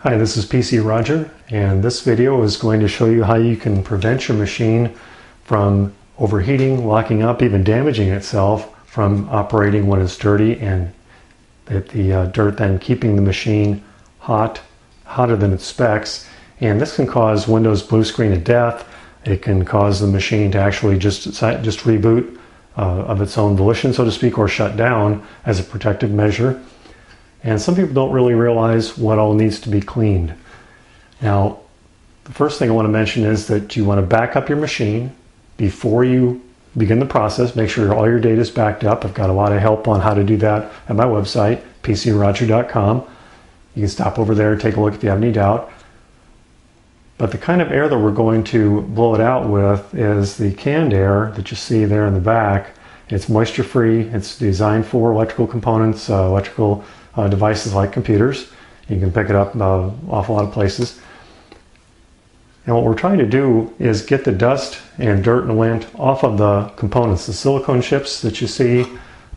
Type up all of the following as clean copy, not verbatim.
Hi, this is PC Roger, and this video is going to show you how you can prevent your machine from overheating, locking up, even damaging itself from operating when it's dirty, and the dirt then keeping the machine hotter than its specs. And this can cause Windows blue screen of death. It can cause the machine to actually just reboot of its own volition, so to speak, or shut down as a protective measure. And some people don't really realize what all needs to be cleaned. Now, the first thing I want to mention is that you want to back up your machine before you begin the process. Make sure all your data is backed up. I've got a lot of help on how to do that at my website, pcroger.com. You can stop over there and take a look if you have any doubt. But the kind of air that we're going to blow it out with is the canned air that you see there in the back. It's moisture free. It's designed for electrical components, electrical devices like computers. You can pick it up an awful lot of places. And what we're trying to do is get the dust and dirt and lint off of the components. The silicone chips that you see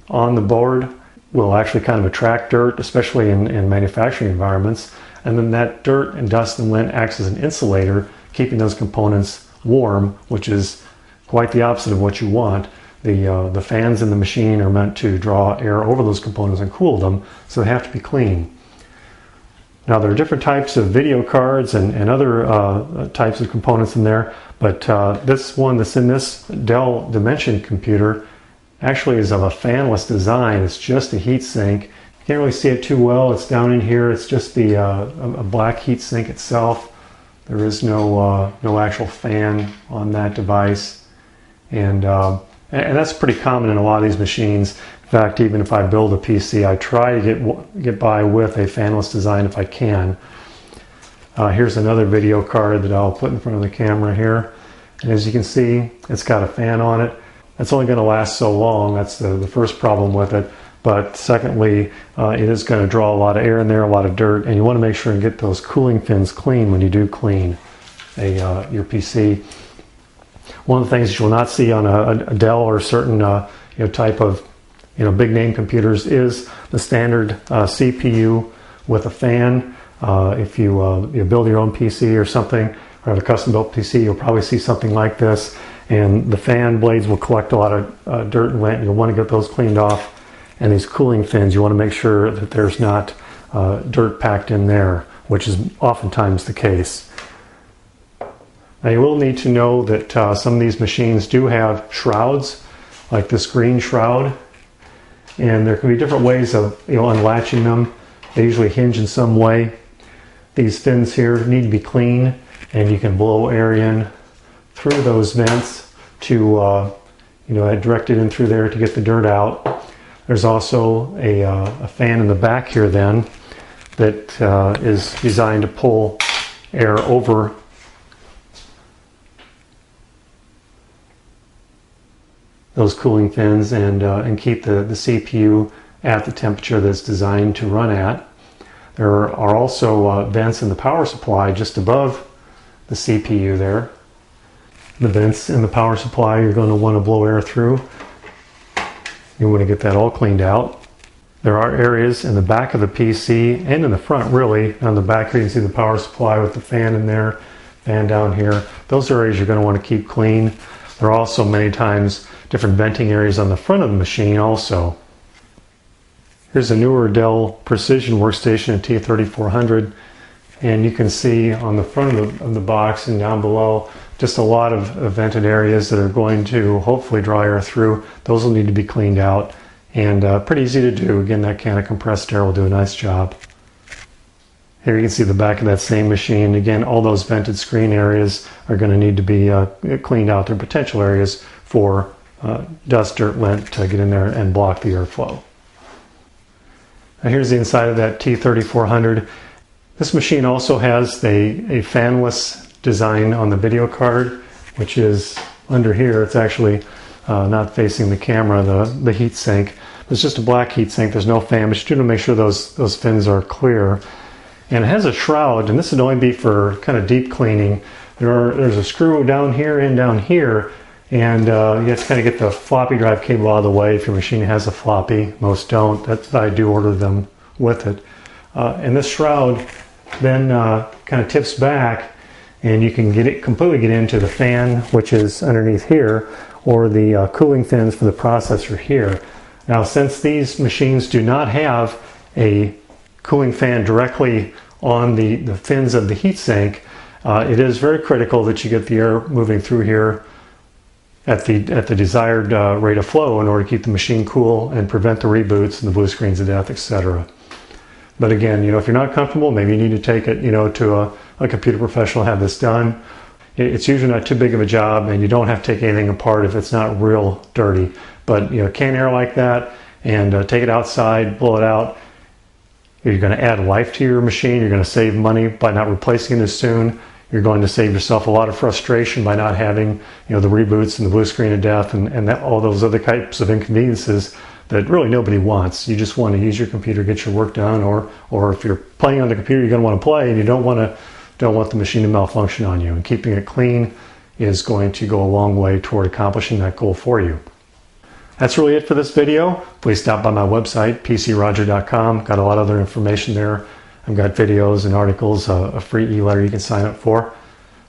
on the board will actually kind of attract dirt, especially in manufacturing environments. And then that dirt and dust and lint acts as an insulator, keeping those components warm, which is quite the opposite of what you want. The fans in the machine are meant to draw air over those components and cool them, so they have to be clean. Now, there are different types of video cards and other types of components in there, but this one that's in this Dell Dimension computer actually is of a fanless design. It's just a heat sink. You can't really see it too well. It's down in here. It's just a black heat sink itself. There is no actual fan on that device, and that's pretty common in a lot of these machines. In fact, even if I build a PC, I try to get by with a fanless design if I can. Here's another video card that I'll put in front of the camera here. And as you can see, it's got a fan on it. That's only going to last so long. That's the first problem with it. But secondly, it is going to draw a lot of air in there, a lot of dirt, and you want to make sure and get those cooling fins clean when you do clean your PC. One of the things that you will not see on a Dell or certain type of big name computers is the standard CPU with a fan. If you build your own PC or something, or have a custom built PC, you'll probably see something like this. And the fan blades will collect a lot of dirt and lint. You'll want to get those cleaned off. And these cooling fins, you want to make sure that there's not dirt packed in there, which is oftentimes the case. Now, you will need to know that some of these machines do have shrouds, like this green shroud, and there can be different ways of unlatching them. They usually hinge in some way. These fins here need to be clean, and you can blow air in through those vents to direct it in through there to get the dirt out. There's also a fan in the back here then that is designed to pull air over those cooling fins and keep the CPU at the temperature that's designed to run at. There are also vents in the power supply just above the CPU there. The vents in the power supply you're going to want to blow air through. You want to get that all cleaned out. There are areas in the back of the PC and in the front, really. On the back here you can see the power supply with the fan in there, fan down here. Those are areas you're going to want to keep clean. There are also many times different venting areas on the front of the machine also. Here's a newer Dell Precision workstation, a T3400, and you can see on the front of the box and down below just a lot of vented areas that are going to hopefully draw air through. Those will need to be cleaned out, and pretty easy to do. Again, that can of compressed air will do a nice job. Here you can see the back of that same machine. Again, all those vented screen areas are going to need to be cleaned out. They're potential areas for dust, dirt, lint to get in there and block the airflow. Now here's the inside of that T3400. This machine also has a fanless design on the video card, which is under here. It's actually not facing the camera, the heat sink. It's just a black heat sink. There's no fan, but you do want to make sure those fins are clear. And it has a shroud, and this would only be for kind of deep cleaning. There's a screw down here and down here, and you have to kind of get the floppy drive cable out of the way if your machine has a floppy. Most don't. I do order them with it. And this shroud then kind of tips back, and you can completely get into the fan, which is underneath here, or the cooling fins for the processor here. Now, since these machines do not have a cooling fan directly on the fins of the heatsink, it is very critical that you get the air moving through here at the desired rate of flow in order to keep the machine cool and prevent the reboots and the blue screens of death, etc. But again, if you're not comfortable, maybe you need to take it, to a computer professional, have this done. It's usually not too big of a job, and you don't have to take anything apart if it's not real dirty. But can air like that and take it outside, blow it out. You're going to add life to your machine. You're going to save money by not replacing it as soon. You're going to save yourself a lot of frustration by not having, the reboots and the blue screen of death and all those other types of inconveniences that really nobody wants. You just want to use your computer, get your work done, or if you're playing on the computer, you're going to want to play, and you don't want the machine to malfunction on you. And keeping it clean is going to go a long way toward accomplishing that goal for you. That's really it for this video. Please stop by my website, PCRoger.com. Got a lot of other information there. I've got videos and articles, a free e-letter you can sign up for.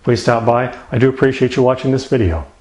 Please stop by. I do appreciate you watching this video.